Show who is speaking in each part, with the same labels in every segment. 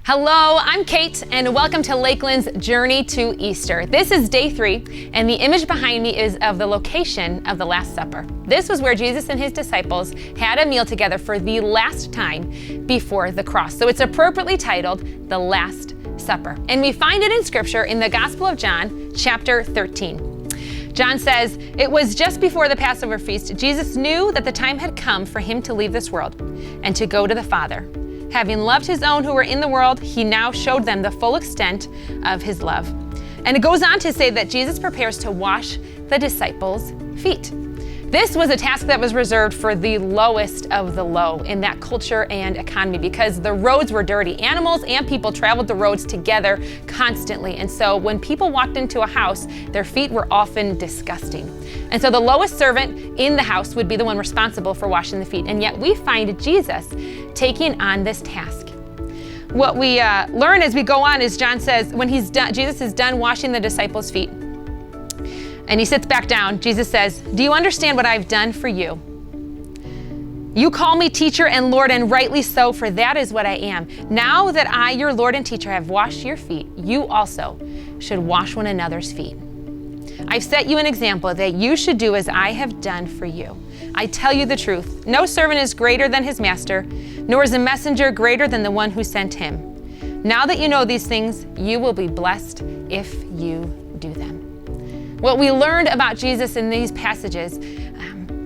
Speaker 1: Hello, I'm Kate, and welcome to Lakeland's Journey to Easter. This is day 3, and the image behind me is of the location of the Last Supper. This was where Jesus and his disciples had a meal together for the last time before the cross. So it's appropriately titled The Last Supper. And we find it in Scripture in the Gospel of John, chapter 13. John says, "It was just before the Passover feast. Jesus knew that the time had come for him to leave this world and to go to the Father. Having loved his own who were in the world, he now showed them the full extent of his love." And it goes on to say that Jesus prepares to wash the disciples' feet. This was a task that was reserved for the lowest of the low in that culture and economy because the roads were dirty. Animals and people traveled the roads together constantly. And so when people walked into a house, their feet were often disgusting. And so the lowest servant in the house would be the one responsible for washing the feet. And yet we find Jesus taking on this task. What we learn as we go on is John says when Jesus is done washing the disciples' feet, and he sits back down, Jesus says, "Do you understand what I've done for you? You call me teacher and Lord, and rightly so, for that is what I am. Now that I, your Lord and teacher, have washed your feet, you also should wash one another's feet. I've set you an example that you should do as I have done for you. I tell you the truth, no servant is greater than his master, nor is a messenger greater than the one who sent him. Now that you know these things, you will be blessed if you do them." What we learned about Jesus in these passages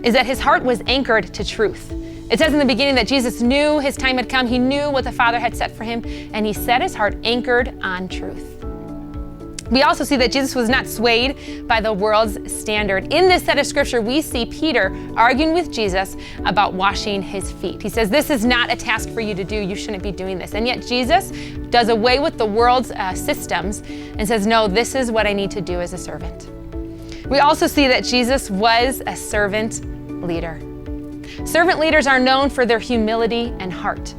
Speaker 1: is that his heart was anchored to truth. It says in the beginning that Jesus knew his time had come. He knew what the Father had set for him, and he set his heart anchored on truth. We also see that Jesus was not swayed by the world's standard. In this set of scripture, we see Peter arguing with Jesus about washing his feet. He says, "This is not a task for you to do. You shouldn't be doing this." And yet Jesus does away with the world's systems and says, "No, this is what I need to do as a servant." We also see that Jesus was a servant leader. Servant leaders are known for their humility and heart.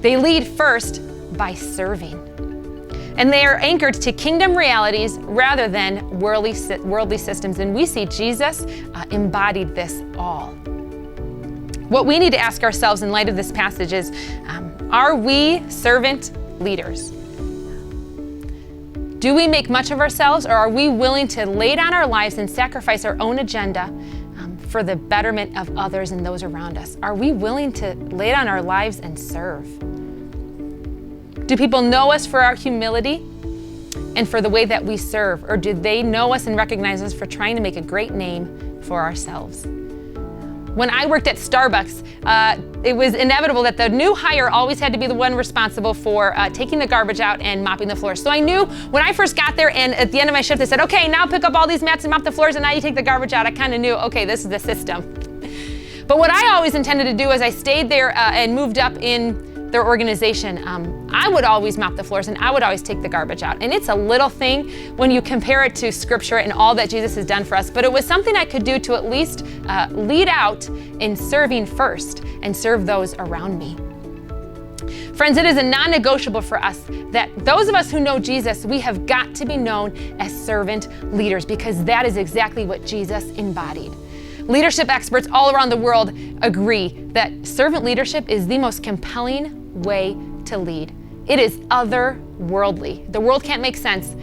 Speaker 1: They lead first by serving. And they are anchored to kingdom realities rather than worldly systems. And we see Jesus embodied this all. What we need to ask ourselves in light of this passage is, are we servant leaders? Do we make much of ourselves, or are we willing to lay down our lives and sacrifice our own agenda for the betterment of others and those around us? Are we willing to lay down our lives and serve? Do people know us for our humility and for the way that we serve, or do they know us and recognize us for trying to make a great name for ourselves? When I worked at Starbucks, it was inevitable that the new hire always had to be the one responsible for taking the garbage out and mopping the floors. So I knew when I first got there and at the end of my shift, they said, "Okay, now pick up all these mats and mop the floors, and now you take the garbage out." I kind of knew, okay, this is the system. But what I always intended to do as I stayed there and moved up in their organization, I would always mop the floors and I would always take the garbage out. And it's a little thing when you compare it to Scripture and all that Jesus has done for us, but it was something I could do to at least lead out in serving first and serve those around me. Friends, it is a non-negotiable for us that those of us who know Jesus, we have got to be known as servant leaders, because that is exactly what Jesus embodied. Leadership experts all around the world agree that servant leadership is the most compelling way to lead. It is otherworldly. The world can't make sense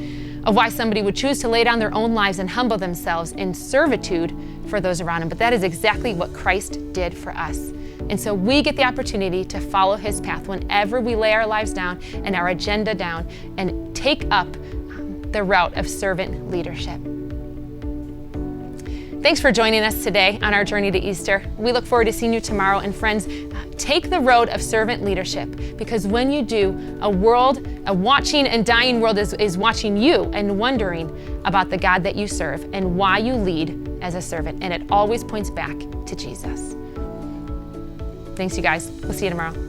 Speaker 1: of why somebody would choose to lay down their own lives and humble themselves in servitude for those around them. But that is exactly what Christ did for us. And so we get the opportunity to follow his path whenever we lay our lives down and our agenda down and take up the route of servant leadership. Thanks for joining us today on our journey to Easter. We look forward to seeing you tomorrow. And friends, take the road of servant leadership, because when you do, a watching and dying world is watching you and wondering about the God that you serve and why you lead as a servant. And it always points back to Jesus. Thanks, you guys. We'll see you tomorrow.